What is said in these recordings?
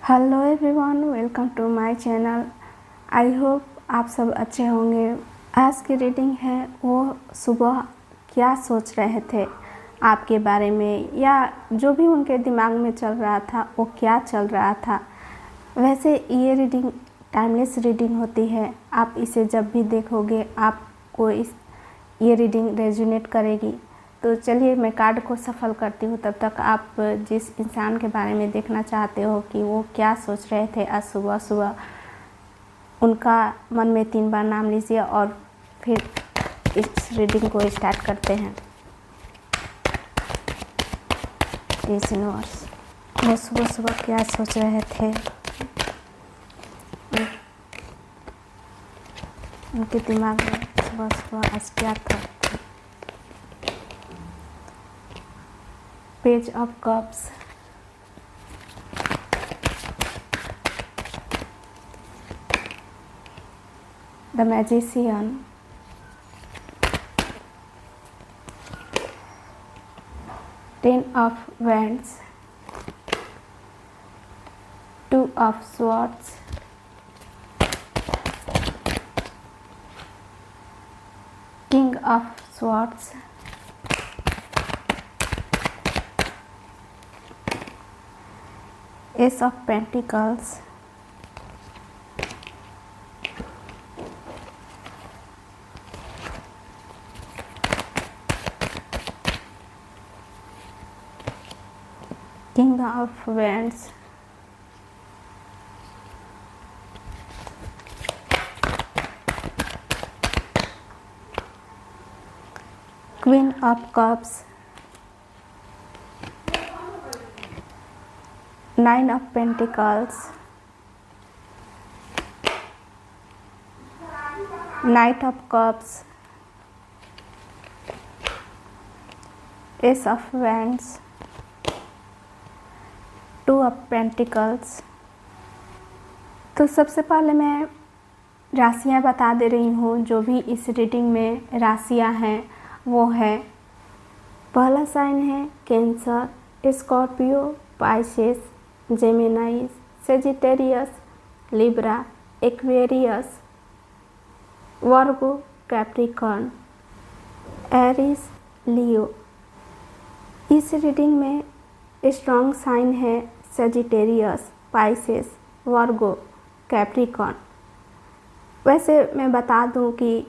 Hello everyone, welcome to my channel. I hope आप सब अच्छे होंगे। आज की रीडिंग है वो सुबह क्या सोच रहे थे आपके बारे में, या जो भी उनके दिमाग में चल रहा था वो क्या चल रहा था। वैसे ये रीडिंग टाइमलेस रीडिंग होती है। आप इसे जब भी देखोगे आपको ये रीडिंग रेजोनेट करेगी। तो चलिए मैं कार्ड को सफल करती हूँ। तब तक आप जिस इंसान के बारे में देखना चाहते हो कि वो क्या सोच रहे थे आज सुबह सुबह, उनका मन में 3 बार नाम लीजिए और फिर इस रीडिंग को स्टार्ट करते हैं। प्लीज यूनिवर्स, वो सुबह सुबह क्या सोच रहे थे, उनके दिमाग में सुबह सुबह आज क्या था। Page of cups, the magician, ten of wands, 2 of swords, king of swords, S of pentacles, king of wands, queen of cups, 9 of Pentacles, Knight of Cups, Ace of Wands, 2 of Pentacles। तो सबसे पहले मैं राशियां बता दे रही हूँ। जो भी इस रीडिंग में राशियां हैं वो है, पहला साइन है Cancer, Scorpio, Pisces, Gemini, Sagittarius, Libra, Aquarius, Virgo, Capricorn, Aries, Leo. इस रीडिंग में स्ट्रॉन्ग साइन है सेजिटेरियस, पाइसेस, वर्गो, कैप्रिकॉर्न। वैसे मैं बता दूं कि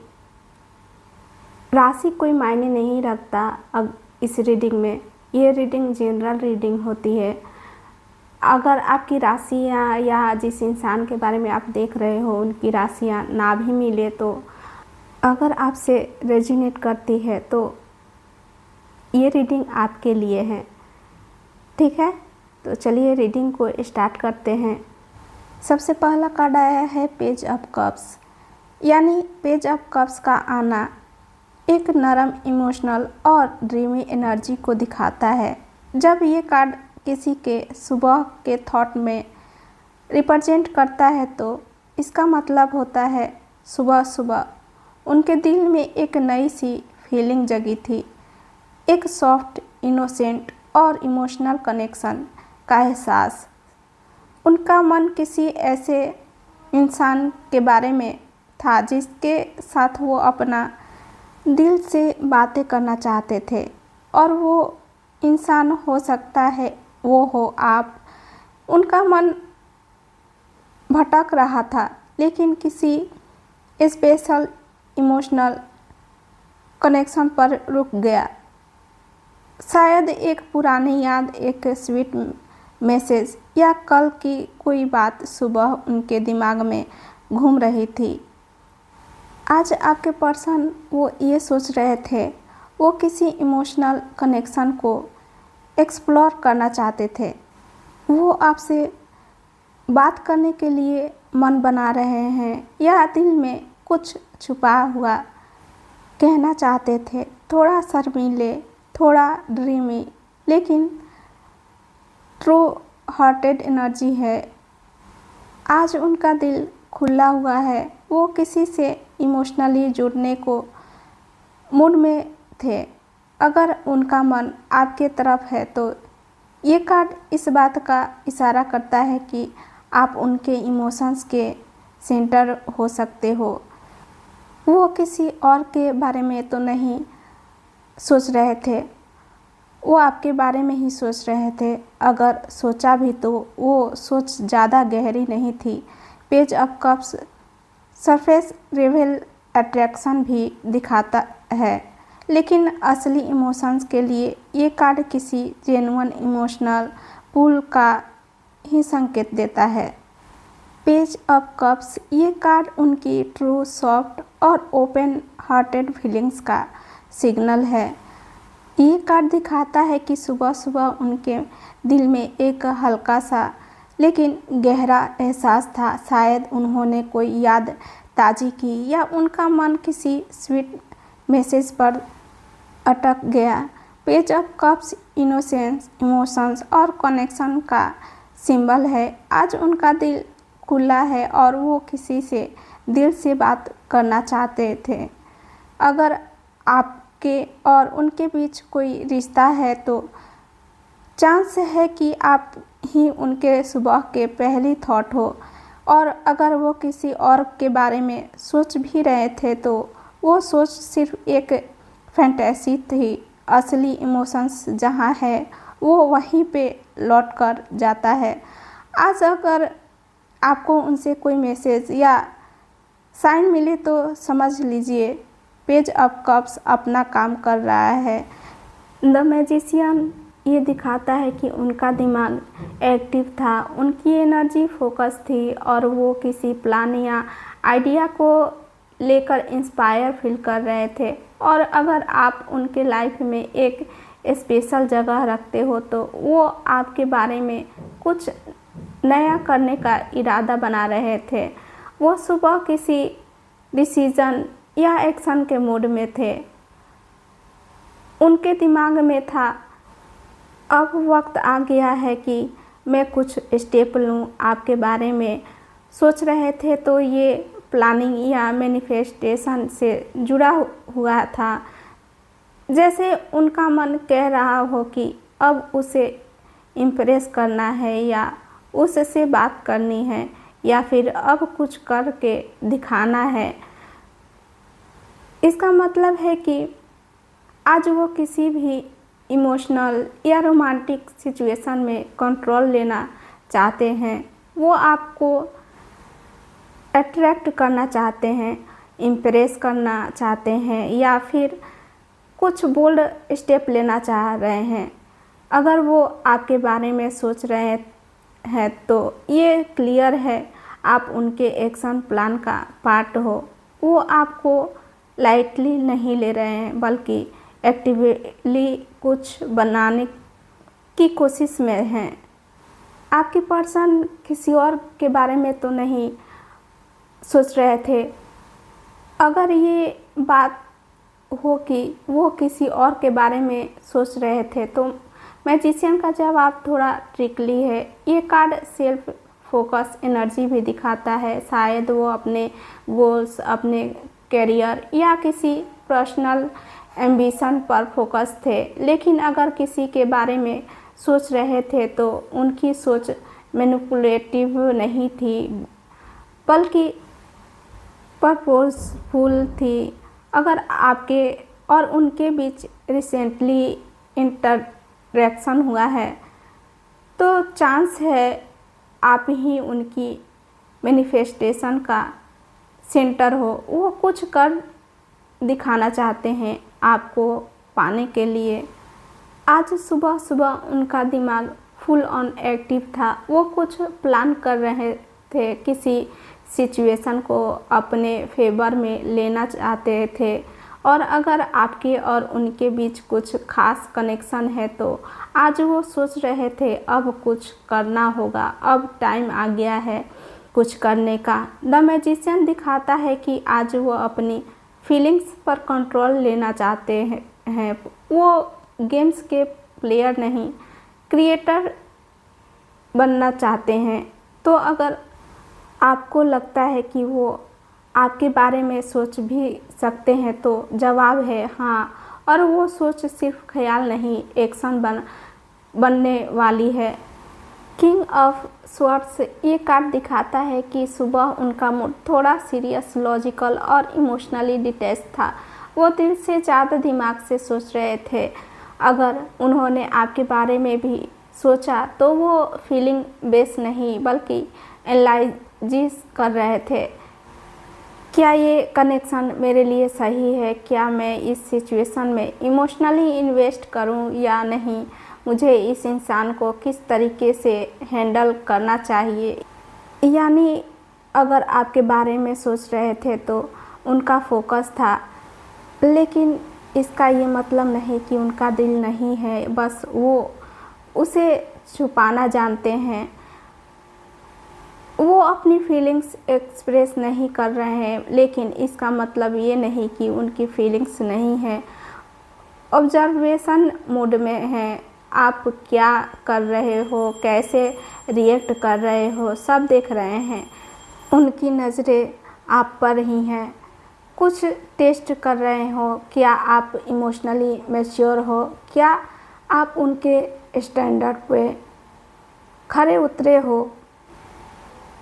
राशि कोई मायने नहीं रखता। अब इस रीडिंग में ये रीडिंग जनरल रीडिंग होती है। अगर आपकी राशियाँ या जिस इंसान के बारे में आप देख रहे हो उनकी राशियाँ ना भी मिले, तो अगर आपसे रेजोनेट करती है तो ये रीडिंग आपके लिए है। ठीक है, तो चलिए रीडिंग को स्टार्ट करते हैं। सबसे पहला कार्ड आया है पेज ऑफ कप्स। यानी पेज ऑफ कप्स का आना एक नरम, इमोशनल और ड्रीमी एनर्जी को दिखाता है। जब ये कार्ड किसी के सुबह के थॉट में रिप्रेजेंट करता है तो इसका मतलब होता है सुबह सुबह उनके दिल में एक नई सी फीलिंग जगी थी। एक सॉफ्ट, इनोसेंट और इमोशनल कनेक्शन का एहसास। उनका मन किसी ऐसे इंसान के बारे में था जिसके साथ वो अपना दिल से बातें करना चाहते थे, और वो इंसान हो सकता है वो हो आप। उनका मन भटक रहा था, लेकिन किसी स्पेशल इमोशनल कनेक्शन पर रुक गया। शायद एक पुरानी याद, एक स्वीट मैसेज या कल की कोई बात सुबह उनके दिमाग में घूम रही थी। आज आपके पर्सन वो ये सोच रहे थे, वो किसी इमोशनल कनेक्शन को एक्सप्लोर करना चाहते थे। वो आपसे बात करने के लिए मन बना रहे हैं, या दिल में कुछ छुपा हुआ कहना चाहते थे। थोड़ा शर्मीले, थोड़ा ड्रीमी, लेकिन ट्रू हार्टेड एनर्जी है। आज उनका दिल खुला हुआ है। वो किसी से इमोशनली जुड़ने को मूड में थे। अगर उनका मन आपके तरफ है तो ये कार्ड इस बात का इशारा करता है कि आप उनके इमोशंस के सेंटर हो सकते हो। वो किसी और के बारे में तो नहीं सोच रहे थे, वो आपके बारे में ही सोच रहे थे। अगर सोचा भी तो वो सोच ज़्यादा गहरी नहीं थी। Page of cups surface level attraction भी दिखाता है, लेकिन असली इमोशंस के लिए ये कार्ड किसी जेन्युइन इमोशनल पुल का ही संकेत देता है। पेज ऑफ कप्स ये कार्ड उनकी ट्रू, सॉफ्ट और ओपन हार्टेड फीलिंग्स का सिग्नल है। ये कार्ड दिखाता है कि सुबह सुबह उनके दिल में एक हल्का सा लेकिन गहरा एहसास था। शायद उन्होंने कोई याद ताज़ी की या उनका मन किसी स्वीट मैसेज पर अटक गया। Page of cups innocence, emotions और कनेक्शन का सिंबल है। आज उनका दिल खुला है और वो किसी से दिल से बात करना चाहते थे। अगर आपके और उनके बीच कोई रिश्ता है तो चांस है कि आप ही उनके सुबह के पहली थॉट हो, और अगर वो किसी और के बारे में सोच भी रहे थे तो वो सोच सिर्फ एक फैंटेसी थी। असली इमोशंस जहाँ है वो वहीं पे लौट कर जाता है। आज अगर आपको उनसे कोई मैसेज या साइन मिले तो समझ लीजिए पेज ऑफ कप्स अपना काम कर रहा है। द मैजिशियन ये दिखाता है कि उनका दिमाग एक्टिव था, उनकी एनर्जी फोकस थी और वो किसी प्लान या आइडिया को लेकर इंस्पायर फील कर रहे थे। और अगर आप उनके लाइफ में एक स्पेशल जगह रखते हो तो वो आपके बारे में कुछ नया करने का इरादा बना रहे थे। वो सुबह किसी डिसीजन या एक्शन के मूड में थे। उनके दिमाग में था अब वक्त आ गया है कि मैं कुछ स्टेप लूँ। आपके बारे में सोच रहे थे तो ये प्लानिंग या मैनिफेस्टेशन से जुड़ा हुआ था। जैसे उनका मन कह रहा हो कि अब उसे इम्प्रेस करना है या उससे बात करनी है या फिर अब कुछ करके दिखाना है। इसका मतलब है कि आज वो किसी भी इमोशनल या रोमांटिक सिचुएशन में कंट्रोल लेना चाहते हैं। वो आपको अट्रैक्ट करना चाहते हैं, इम्प्रेस करना चाहते हैं या फिर कुछ बोल्ड स्टेप लेना चाह रहे हैं। अगर वो आपके बारे में सोच रहे हैं तो ये क्लियर है आप उनके एक्शन प्लान का पार्ट हो। वो आपको लाइटली नहीं ले रहे हैं बल्कि एक्टिवली कुछ बनाने की कोशिश में हैं। आपकी पर्सन किसी और के बारे में तो नहीं सोच रहे थे। अगर ये बात हो कि वो किसी और के बारे में सोच रहे थे तो मैजिशियन का जवाब थोड़ा ट्रिकली है। ये कार्ड सेल्फ फोकस एनर्जी भी दिखाता है। शायद वो अपने गोल्स, अपने करियर या किसी पर्सनल एम्बिशन पर फोकस थे, लेकिन अगर किसी के बारे में सोच रहे थे तो उनकी सोच मैनिपुलेटिव नहीं थी बल्कि पर्पसफुल थी। अगर आपके और उनके बीच रिसेंटली इंटरेक्शन हुआ है तो चांस है आप ही उनकी मैनिफेस्टेशन का सेंटर हो। वो कुछ कर दिखाना चाहते हैं आपको पाने के लिए। आज सुबह सुबह उनका दिमाग फुल ऑन एक्टिव था। वो कुछ प्लान कर रहे थे, किसी सिचुएशन को अपने फेवर में लेना चाहते थे। और अगर आपके और उनके बीच कुछ खास कनेक्शन है तो आज वो सोच रहे थे अब कुछ करना होगा, अब टाइम आ गया है कुछ करने का। द मैजिशियन दिखाता है कि आज वो अपनी फीलिंग्स पर कंट्रोल लेना चाहते हैं। वो गेम्स के प्लेयर नहीं, क्रिएटर बनना चाहते हैं। तो अगर आपको लगता है कि वो आपके बारे में सोच भी सकते हैं तो जवाब है हाँ। और वो सोच सिर्फ ख्याल नहीं, एक्शन बनने वाली है। किंग ऑफ स्वॉर्ड्स ये कार्ड दिखाता है कि सुबह उनका मूड थोड़ा सीरियस, लॉजिकल और इमोशनली डिटैच था। वो दिल से ज़्यादा दिमाग से सोच रहे थे। अगर उन्होंने आपके बारे में भी सोचा तो वो फीलिंग बेस नहीं बल्कि एनालाइज कर रहे थे। क्या ये कनेक्शन मेरे लिए सही है? क्या मैं इस सिचुएशन में इमोशनली इन्वेस्ट करूं या नहीं? मुझे इस इंसान को किस तरीके से हैंडल करना चाहिए? यानी अगर आपके बारे में सोच रहे थे तो उनका फोकस था, लेकिन इसका ये मतलब नहीं कि उनका दिल नहीं है, बस वो उसे छुपाना जानते हैं। वो अपनी फीलिंग्स एक्सप्रेस नहीं कर रहे हैं, लेकिन इसका मतलब ये नहीं कि उनकी फीलिंग्स नहीं है। ऑब्जर्वेशन मोड में हैं। आप क्या कर रहे हो, कैसे रिएक्ट कर रहे हो, सब देख रहे हैं। उनकी नज़रें आप पर ही हैं। कुछ टेस्ट कर रहे हो। क्या आप इमोशनली मैच्योर हो? क्या आप उनके स्टैंडर्ड पे खरे उतरे हो?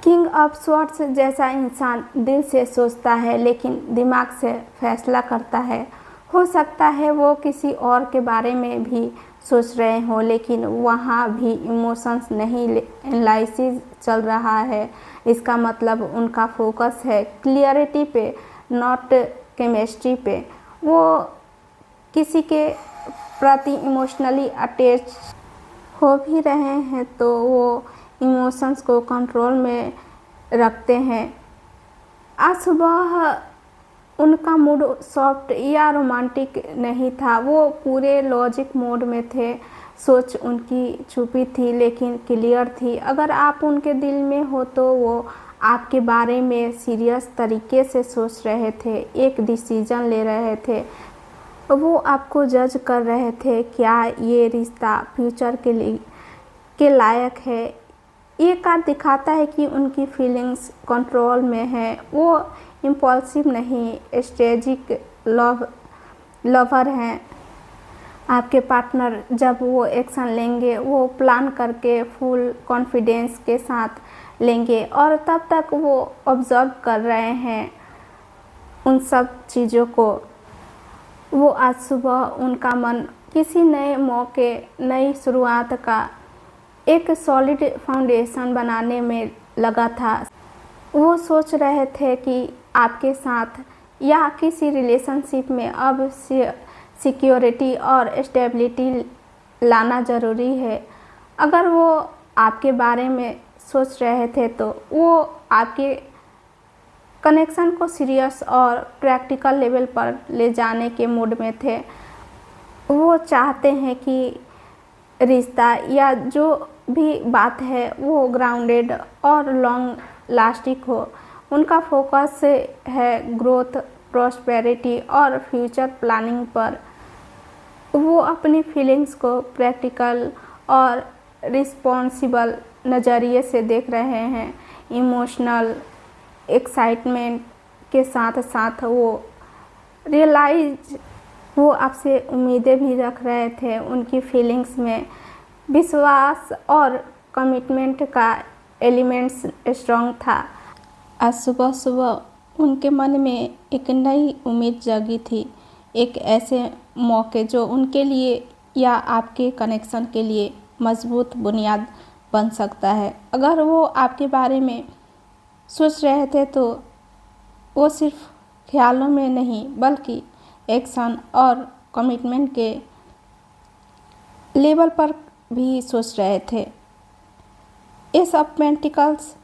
किंग ऑफ स्वॉर्ड्स जैसा इंसान दिल से सोचता है लेकिन दिमाग से फैसला करता है। हो सकता है वो किसी और के बारे में भी सोच रहे हो, लेकिन वहाँ भी इमोशंस नहीं, एनालिसिस चल रहा है। इसका मतलब उनका फोकस है क्लियरिटी पे, नॉट केमिस्ट्री पे। वो किसी के प्रति इमोशनली अटैच हो भी रहे हैं तो वो इमोशंस को कंट्रोल में रखते हैं। आज सुबह उनका मूड सॉफ्ट या रोमांटिक नहीं था। वो पूरे लॉजिक मोड में थे। सोच उनकी छुपी थी लेकिन क्लियर थी। अगर आप उनके दिल में हो तो वो आपके बारे में सीरियस तरीके से सोच रहे थे, एक डिसीजन ले रहे थे। वो आपको जज कर रहे थे, क्या ये रिश्ता फ्यूचर के लायक है। ये कार्ड दिखाता है कि उनकी फीलिंग्स कंट्रोल में है। वो इम्पल्सिव नहीं, स्ट्रेटेजिक लवर हैं। आपके पार्टनर जब वो एक्शन लेंगे वो प्लान करके फुल कॉन्फिडेंस के साथ लेंगे और तब तक वो ऑब्जर्व कर रहे हैं उन सब चीज़ों को। वो आज सुबह उनका मन किसी नए मौके, नई शुरुआत का एक सॉलिड फाउंडेशन बनाने में लगा था। वो सोच रहे थे कि आपके साथ या किसी रिलेशनशिप में अब सिक्योरिटी और स्टेबिलिटी लाना ज़रूरी है। अगर वो आपके बारे में सोच रहे थे तो वो आपके कनेक्शन को सीरियस और प्रैक्टिकल लेवल पर ले जाने के मूड में थे। वो चाहते हैं कि रिश्ता या जो भी बात है वो ग्राउंडेड और लॉन्ग लास्टिंग हो। उनका फोकस है ग्रोथ, प्रॉस्पेरिटी और फ्यूचर प्लानिंग पर। वो अपनी फीलिंग्स को प्रैक्टिकल और रिस्पॉन्सिबल नज़रिए से देख रहे हैं। इमोशनल एक्साइटमेंट के साथ साथ वो आपसे उम्मीदें भी रख रहे थे। उनकी फीलिंग्स में विश्वास और कमिटमेंट का एलिमेंट्स स्ट्रॉन्ग था। आज सुबह सुबह उनके मन में एक नई उम्मीद जगी थी, एक ऐसे मौके जो उनके लिए या आपके कनेक्शन के लिए मजबूत बुनियाद बन सकता है। अगर वो आपके बारे में सोच रहे थे तो वो सिर्फ ख्यालों में नहीं बल्कि एक्शन और कमिटमेंट के लेवल पर भी सोच रहे थे। एस ऑफ पेंटिकल्स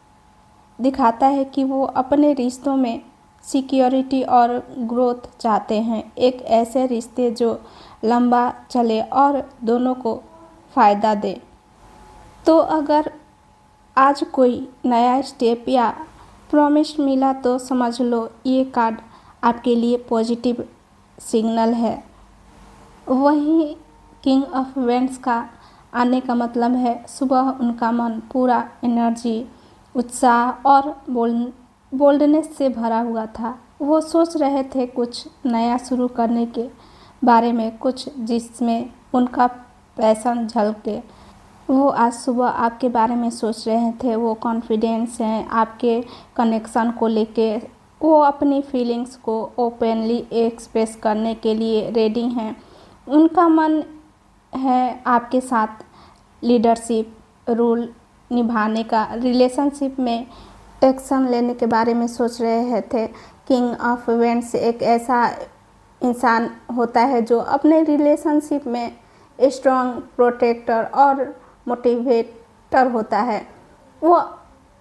दिखाता है कि वो अपने रिश्तों में सिक्योरिटी और ग्रोथ चाहते हैं, एक ऐसे रिश्ते जो लंबा चले और दोनों को फ़ायदा दे। तो अगर आज कोई नया स्टेप या प्रॉमिस मिला तो समझ लो ये कार्ड आपके लिए पॉजिटिव सिग्नल है। वहीं किंग ऑफ वेंड्स का आने का मतलब है सुबह उनका मन पूरा एनर्जी, उत्साह और बोल्डनेस से भरा हुआ था। वो सोच रहे थे कुछ नया शुरू करने के बारे में, कुछ जिसमें उनका पैशन झलके। वो आज सुबह आपके बारे में सोच रहे थे, वो कॉन्फिडेंस हैं आपके कनेक्शन को लेके, वो अपनी फीलिंग्स को ओपनली एक्सप्रेस करने के लिए रेडी हैं। उनका मन है आपके साथ लीडरशिप रोल निभाने का, रिलेशनशिप में एक्शन लेने के बारे में सोच रहे थे। किंग ऑफ वेंट्स एक ऐसा इंसान होता है जो अपने रिलेशनशिप में स्ट्रॉन्ग प्रोटेक्टर और मोटिवेटर होता है। वो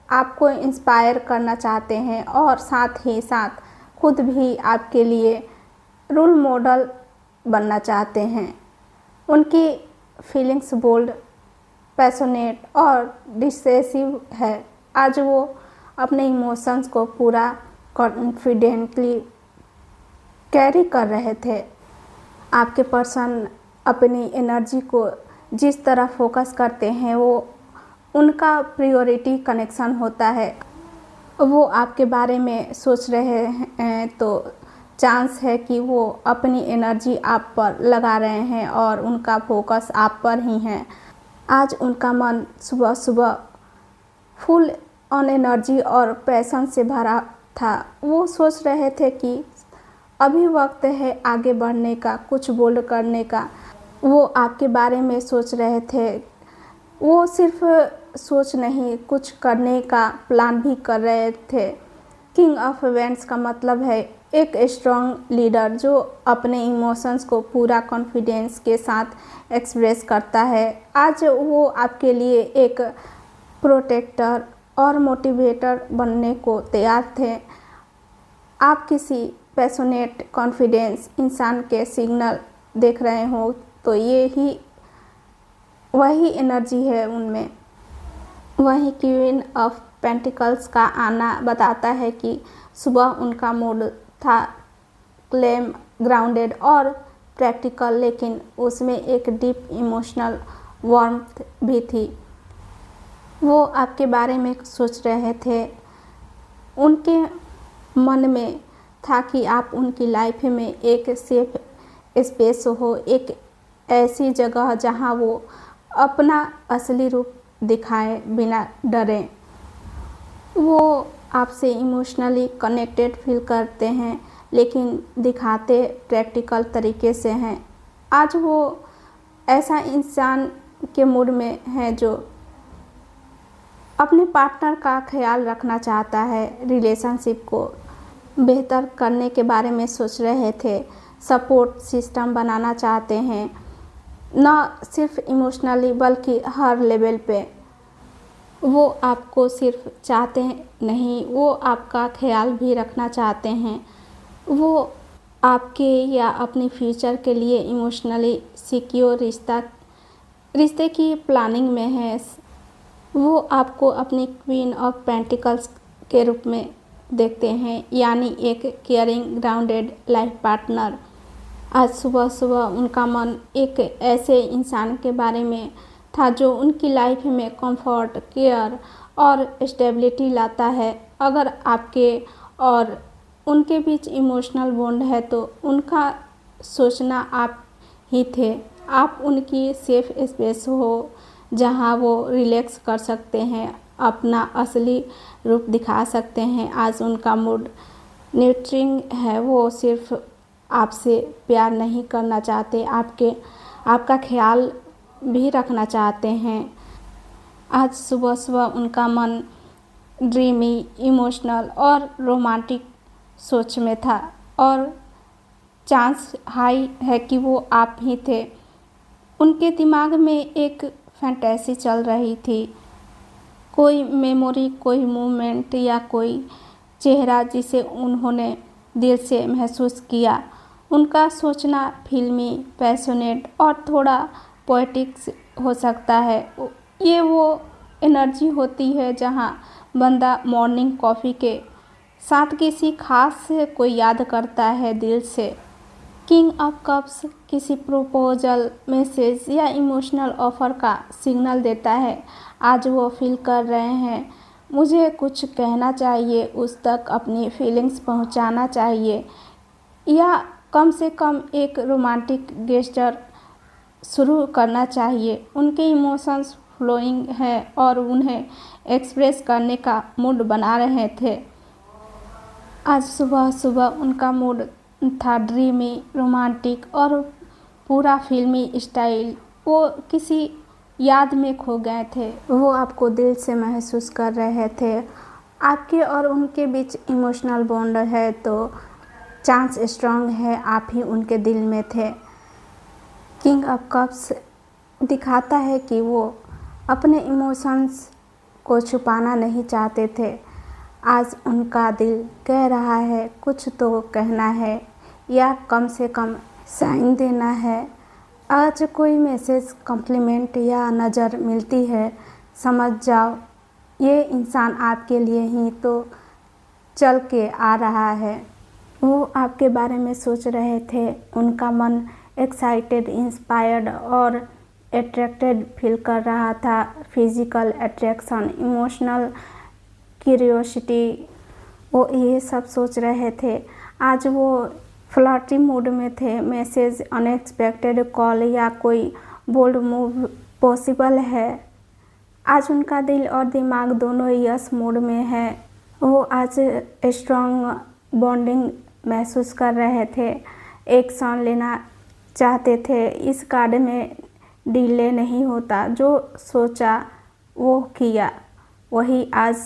आपको इंस्पायर करना चाहते हैं और साथ ही साथ खुद भी आपके लिए रोल मॉडल बनना चाहते हैं। उनकी फीलिंग्स बोल्ड, पैशनेट और डिसेसिव है। आज वो अपने इमोशंस को पूरा कॉन्फिडेंटली कैरी कर रहे थे। आपके पर्सन अपनी एनर्जी को जिस तरह फोकस करते हैं वो उनका प्रायोरिटी कनेक्शन होता है। वो आपके बारे में सोच रहे हैं तो चांस है कि वो अपनी एनर्जी आप पर लगा रहे हैं और उनका फोकस आप पर ही है। आज उनका मन सुबह सुबह फुल ऑन एनर्जी और पैशन से भरा था। वो सोच रहे थे कि अभी वक्त है आगे बढ़ने का, कुछ बोल्ड करने का। वो आपके बारे में सोच रहे थे। वो सिर्फ सोच नहीं, कुछ करने का प्लान भी कर रहे थे। किंग ऑफ वेंट्स का मतलब है एक स्ट्रॉन्ग लीडर जो अपने इमोशंस को पूरा कॉन्फिडेंस के साथ एक्सप्रेस करता है। आज वो आपके लिए एक प्रोटेक्टर और मोटिवेटर बनने को तैयार थे। आप किसी पैशनेट कॉन्फिडेंस इंसान के सिग्नल देख रहे हो तो ये ही वही एनर्जी है उनमें। वही क्वीन ऑफ पेंटिकल्स का आना बताता है कि सुबह उनका मूड था क्लेम, ग्राउंडेड और प्रैक्टिकल, लेकिन उसमें एक डीप इमोशनल वार्मथ भी थी। वो आपके बारे में सोच रहे थे। उनके मन में था कि आप उनकी लाइफ में एक सेफ स्पेस हो, एक ऐसी जगह जहां वो अपना असली रूप दिखाए बिना डरे। वो आपसे इमोशनली कनेक्टेड फील करते हैं लेकिन दिखाते प्रैक्टिकल तरीके से हैं। आज वो ऐसा इंसान के मूड में है जो अपने पार्टनर का ख्याल रखना चाहता है, रिलेशनशिप को बेहतर करने के बारे में सोच रहे थे, सपोर्ट सिस्टम बनाना चाहते हैं, न सिर्फ इमोशनली बल्कि हर लेवल पे। वो आपको सिर्फ चाहते नहीं, वो आपका ख्याल भी रखना चाहते हैं। वो आपके या अपने फ्यूचर के लिए इमोशनली सिक्योर रिश्ते की प्लानिंग में है। वो आपको अपनी क्वीन ऑफ पेंटिकल्स के रूप में देखते हैं, यानी एक केयरिंग ग्राउंडेड लाइफ पार्टनर। आज सुबह सुबह उनका मन एक ऐसे इंसान के बारे में था जो उनकी लाइफ में कंफर्ट, केयर और स्टेबिलिटी लाता है। अगर आपके और उनके बीच इमोशनल बॉन्ड है तो उनका सोचना आप ही थे। आप उनकी सेफ स्पेस हो जहां वो रिलैक्स कर सकते हैं, अपना असली रूप दिखा सकते हैं। आज उनका मूड न्यूट्रिंग है। वो सिर्फ आपसे प्यार नहीं करना चाहते, आपका ख्याल भी रखना चाहते हैं। आज सुबह सुबह उनका मन ड्रीमी, इमोशनल और रोमांटिक सोच में था और चांस हाई है कि वो आप ही थे। उनके दिमाग में एक फैंटेसी चल रही थी, कोई मेमोरी, कोई मोमेंट या कोई चेहरा जिसे उन्होंने दिल से महसूस किया। उनका सोचना फिल्मी, पैशनेट और थोड़ा पोएटिक्स हो सकता है। ये वो एनर्जी होती है जहां बंदा मॉर्निंग कॉफ़ी के साथ किसी खास को याद करता है दिल से। किंग ऑफ कप्स किसी प्रपोजल, मैसेज या इमोशनल ऑफ़र का सिग्नल देता है। आज वो फील कर रहे हैं मुझे कुछ कहना चाहिए, उस तक अपनी फीलिंग्स पहुंचाना चाहिए या कम से कम एक रोमांटिक गेस्चर शुरू करना चाहिए। उनके इमोशंस फ्लोइंग है और उन्हें एक्सप्रेस करने का मूड बना रहे थे। आज सुबह सुबह उनका मूड था ड्रीमी, रोमांटिक और पूरा फिल्मी स्टाइल। वो किसी याद में खो गए थे। वो आपको दिल से महसूस कर रहे थे। आपके और उनके बीच इमोशनल बॉन्ड है तो चांस स्ट्रांग है आप ही उनके दिल में थे। किंग ऑफ कप्स दिखाता है कि वो अपने इमोशंस को छुपाना नहीं चाहते थे। आज उनका दिल कह रहा है कुछ तो कहना है या कम से कम साइन देना है। आज कोई मैसेज, कॉम्प्लीमेंट या नज़र मिलती है, समझ जाओ ये इंसान आपके लिए ही तो चल के आ रहा है। वो आपके बारे में सोच रहे थे। उनका मन एक्साइटेड, इंस्पायर्ड और अट्रैक्टेड फील कर रहा था। फिजिकल अट्रैक्शन, इमोशनल क्यूरियोसिटी, वो ये सब सोच रहे थे। आज वो फ्लर्टी मूड में थे। मैसेज, अनएक्सपेक्टेड कॉल या कोई बोल्ड मूव पॉसिबल है। आज उनका दिल और दिमाग दोनों यस मूड में है। वो आज स्ट्रॉन्ग बॉन्डिंग महसूस कर रहे थे। एक्शन लेना चाहते थे। इस कार्ड में डिले नहीं होता। जो सोचा वो किया, वही आज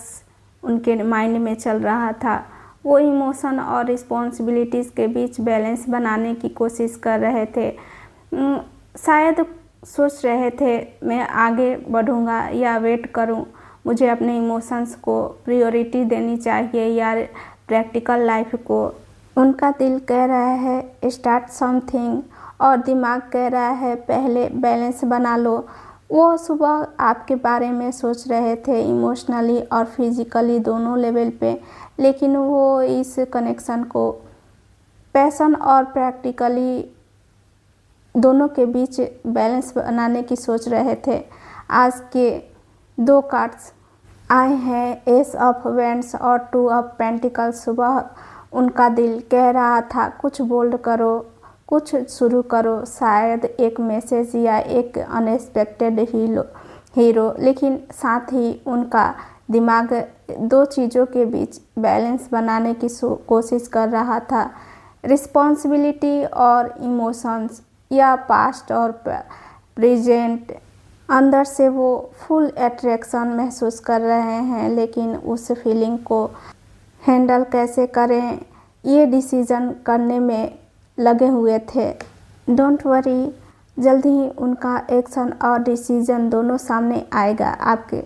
उनके माइंड में चल रहा था। वो इमोशन और रिस्पॉन्सिबिलिटीज़ के बीच बैलेंस बनाने की कोशिश कर रहे थे। शायद सोच रहे थे मैं आगे बढ़ूंगा या वेट करूं, मुझे अपने इमोशंस को प्रायोरिटी देनी चाहिए या प्रैक्टिकल लाइफ को। उनका दिल कह रहा है स्टार्ट समथिंग और दिमाग कह रहा है पहले बैलेंस बना लो। वो सुबह आपके बारे में सोच रहे थे इमोशनली और फिजिकली दोनों लेवल पे, लेकिन वो इस कनेक्शन को पैशन और प्रैक्टिकली दोनों के बीच बैलेंस बनाने की सोच रहे थे। आज के दो कार्ड्स आए हैं, एस ऑफ वैंड्स और टू ऑफ पेंटिकल्स। सुबह उनका दिल कह रहा था कुछ बोल्ड करो, कुछ शुरू करो, शायद एक मैसेज या एक अनएक्सपेक्टेड हीरो। लेकिन साथ ही उनका दिमाग दो चीज़ों के बीच बैलेंस बनाने की कोशिश कर रहा था, रिस्पॉन्सिबिलिटी और इमोशंस या पास्ट और प्रेजेंट। अंदर से वो फुल अट्रैक्शन महसूस कर रहे हैं, लेकिन उस फीलिंग को हैंडल कैसे करें ये डिसीज़न करने में लगे हुए थे। डोंट वरी, जल्द ही उनका एक्शन और डिसीज़न दोनों सामने आएगा आपके।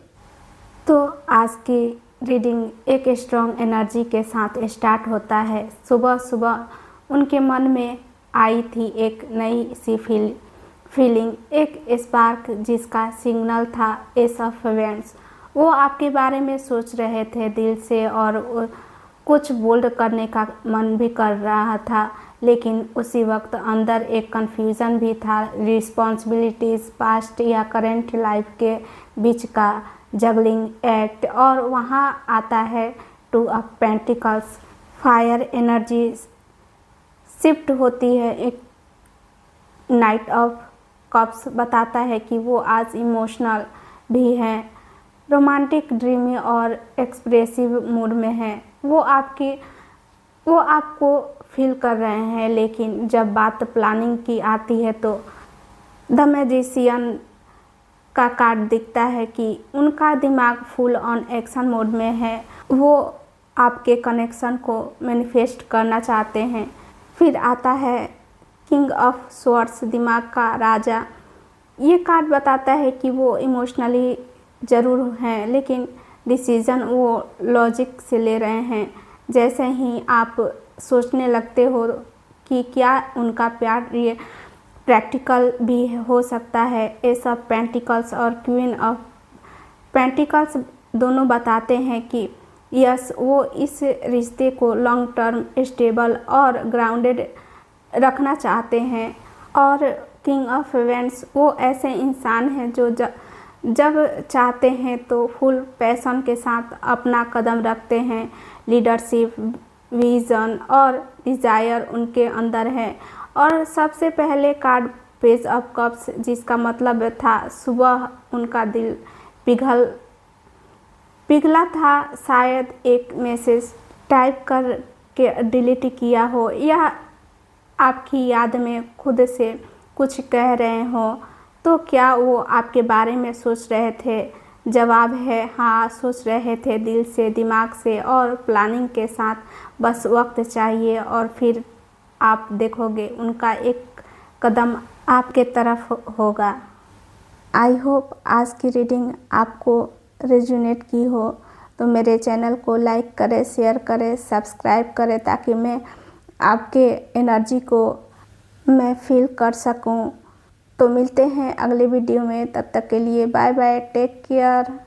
तो आज की रीडिंग एक स्ट्रॉन्ग एनर्जी के साथ स्टार्ट होता है। सुबह सुबह उनके मन में आई थी एक नई सी फीलिंग, एक स्पार्क जिसका सिग्नल था एस ऑफ वैंड्स। वो आपके बारे में सोच रहे थे दिल से और कुछ बोल्ड करने का मन भी कर रहा था, लेकिन उसी वक्त अंदर एक कन्फ्यूज़न भी था। रिस्पॉन्सिबिलिटीज़, पास्ट या करेंट लाइफ के बीच का जगलिंग एक्ट। और वहाँ आता है two of pentacles, fire energy shift होती है। एक नाइट ऑफ कप्स बताता है कि वो आज इमोशनल भी हैं, रोमांटिक, ड्रीमी और एक्सप्रेसिव मूड में हैं। वो आपको फील कर रहे हैं, लेकिन जब बात प्लानिंग की आती है तो द मैजिशियन का कार्ड दिखता है कि उनका दिमाग फुल ऑन एक्शन मोड में है। वो आपके कनेक्शन को मैनिफेस्ट करना चाहते हैं। फिर आता है किंग ऑफ स्वॉर्ड्स, दिमाग का राजा। ये कार्ड बताता है कि वो इमोशनली ज़रूर हैं, लेकिन डिसीज़न वो लॉजिक से ले रहे हैं। जैसे ही आप सोचने लगते हो कि क्या उनका प्यार ये प्रैक्टिकल भी हो सकता है। एस ऑफ पेंटिकल्स और क्वीन ऑफ पेंटिकल्स दोनों बताते हैं कि यस, वो इस रिश्ते को लॉन्ग टर्म, स्टेबल और ग्राउंडेड रखना चाहते हैं। और किंग ऑफ वैंड्स वो ऐसे इंसान हैं जो जब चाहते हैं तो फुल पैशन के साथ अपना कदम रखते हैं। लीडरशिप, विज़न और डिज़ायर उनके अंदर है। और सबसे पहले कार्ड पेज ऑफ कप्स, जिसका मतलब था सुबह उनका दिल पिघला था। शायद एक मैसेज टाइप कर के डिलीट किया हो या आपकी याद में खुद से कुछ कह रहे हो। तो क्या वो आपके बारे में सोच रहे थे? जवाब है हाँ, सोच रहे थे, दिल से, दिमाग से और प्लानिंग के साथ। बस वक्त चाहिए और फिर आप देखोगे उनका एक कदम आपके तरफ होगा। आई होप आज की रीडिंग आपको रेजोनेट की हो, तो मेरे चैनल को लाइक करें, शेयर करें, सब्सक्राइब करें, ताकि मैं आपके एनर्जी को मैं फील कर सकूं। तो मिलते हैं अगले वीडियो में, तब तक के लिए बाय बाय, टेक केयर।